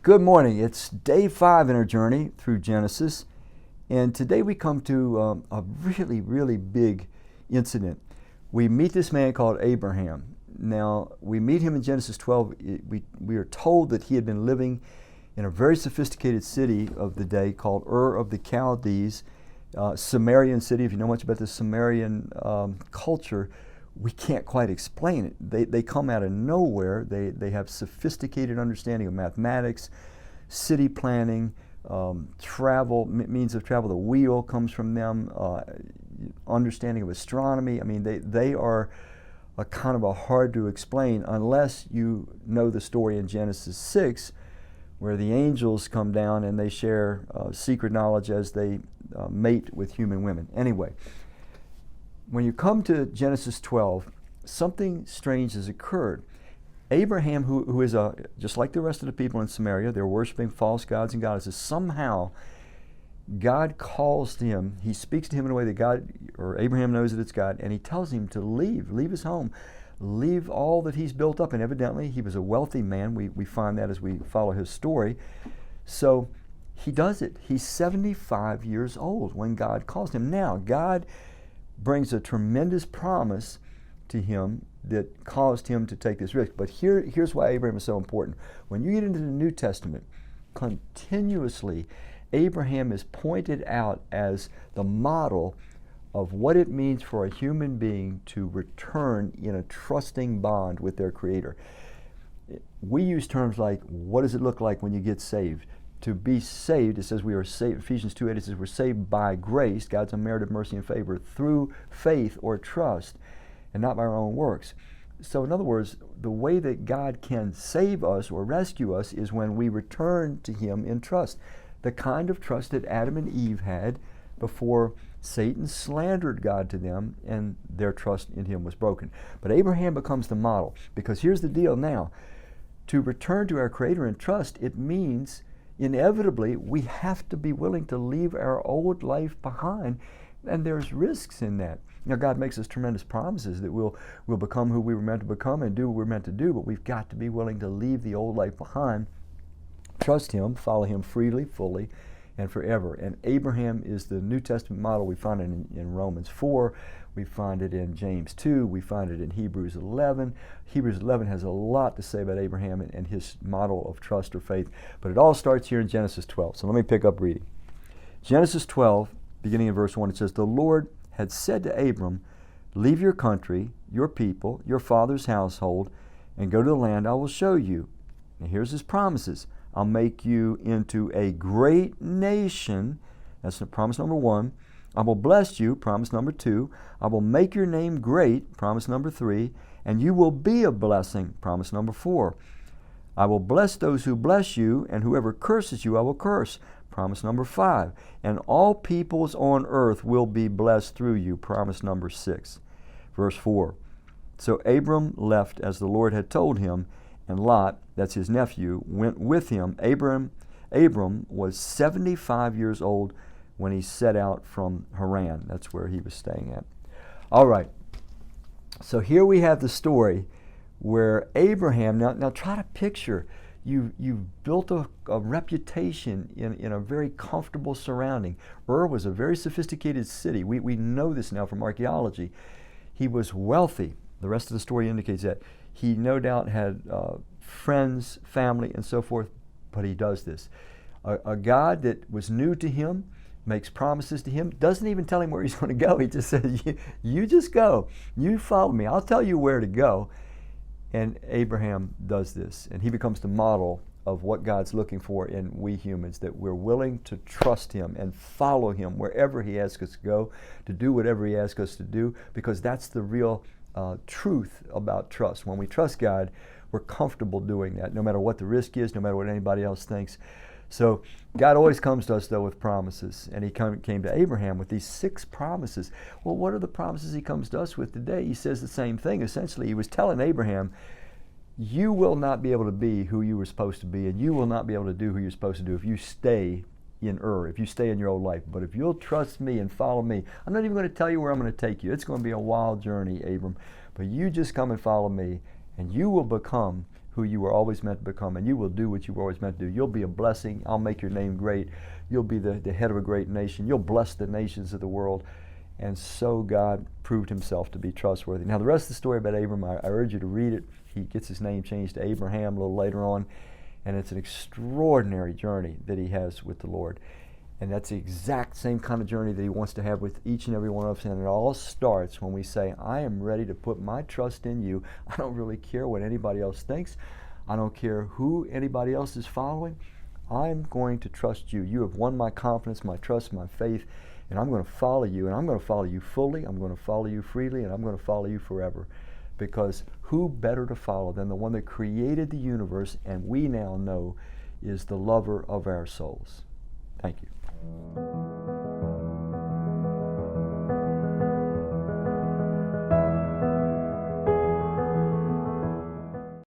Good morning. It's day 5 in our journey through Genesis, and today we come to a really big incident. We meet this man called Abraham. Now, we meet him in Genesis 12. We are told that he had been living in a very sophisticated city of the day called Ur of the Chaldees, Sumerian city. If you know much about the Sumerian culture, we can't quite explain it. They come out of nowhere. They have sophisticated understanding of mathematics, city planning, travel, means of travel. The wheel comes from them, understanding of astronomy. I mean, they are a kind of a hard to explain unless you know the story in Genesis 6, where the angels come down and they share secret knowledge as they mate with human women. Anyway, when you come to Genesis 12, something strange has occurred. Abraham, who is just like the rest of the people in Samaria, they're worshiping false gods and goddesses. Somehow, God calls to him. He speaks to him in a way that God, or Abraham knows that it's God, and he tells him to leave his home, leave all that he's built up. And evidently, he was a wealthy man. We find that as we follow his story. So he does it. He's 75 years old when God calls him. Now, God brings a tremendous promise to him that caused him to take this risk. But here's why Abraham is so important. When you get into the New Testament, continuously, Abraham is pointed out as the model of what it means for a human being to return in a trusting bond with their Creator. We use terms like, what does it look like when you get saved? To be saved, it says we are saved, Ephesians 2:8, it says we're saved by grace, God's unmerited mercy and favor, through faith or trust, and not by our own works. So in other words, the way that God can save us or rescue us is when we return to Him in trust. The kind of trust that Adam and Eve had before Satan slandered God to them and their trust in Him was broken. But Abraham becomes the model, because here's the deal now. To return to our Creator in trust, it means inevitably we have to be willing to leave our old life behind, and there's risks in that. Now, God makes us tremendous promises that we'll become who we were meant to become and do what we're meant to do, but we've got to be willing to leave the old life behind, trust Him, follow Him freely, fully, and forever. And Abraham is the New Testament model. We find it in Romans 4, we find it in James 2, we find it in Hebrews 11. Hebrews 11 has a lot to say about Abraham and his model of trust or faith, but it all starts here in Genesis 12. So let me pick up reading. Genesis 12, beginning in verse 1, it says, "The Lord had said to Abram, leave your country, your people, your father's household, and go to the land I will show you." And here's His promises. I'll make you into a great nation. That's promise number 1. I will bless you, promise number 2. I will make your name great, promise number 3. And you will be a blessing, promise number 4. I will bless those who bless you, and whoever curses you I will curse, promise number 5. And all peoples on earth will be blessed through you, promise number 6. Verse 4. So Abram left as the Lord had told him, and Lot, that's his nephew, went with him. Abram was 75 years old when he set out from Haran. That's where he was staying at. All right. So here we have the story where Abraham, now try to picture, you've built a reputation in a very comfortable surrounding. Ur was a very sophisticated city. We know this now from archaeology. He was wealthy. The rest of the story indicates that. He no doubt had friends, family, and so forth, but he does this. A God that was new to him, makes promises to him, doesn't even tell him where he's going to go. He just says, you just go. You follow me. I'll tell you where to go. And Abraham does this, and he becomes the model of what God's looking for in we humans, that we're willing to trust Him and follow Him wherever He asks us to go, to do whatever He asks us to do, because that's the real truth about trust. When we trust God, we're comfortable doing that, no matter what the risk is, no matter what anybody else thinks. So God always comes to us, though, with promises, and He came to Abraham with these 6 promises. Well, what are the promises He comes to us with today? He says the same thing. Essentially, He was telling Abraham, you will not be able to be who you were supposed to be, and you will not be able to do who you're supposed to do if you stay in Ur, if you stay in your old life. But if you'll trust me and follow me, I'm not even going to tell you where I'm going to take you. It's going to be a wild journey, Abram. But you just come and follow me, and you will become who you were always meant to become, and you will do what you were always meant to do. You'll be a blessing. I'll make your name great. You'll be the head of a great nation. You'll bless the nations of the world. And so God proved himself to be trustworthy. Now the rest of the story about Abram, I urge you to read it. He gets his name changed to Abraham a little later on, and it's an extraordinary journey that he has with the Lord. And that's the exact same kind of journey that he wants to have with each and every one of us. And it all starts when we say, I am ready to put my trust in you. I don't really care what anybody else thinks. I don't care who anybody else is following. I'm going to trust you. You have won my confidence, my trust, my faith, and I'm going to follow you. And I'm going to follow you fully. I'm going to follow you freely, and I'm going to follow you forever. Because who better to follow than the one that created the universe, and we now know is the lover of our souls. Thank you.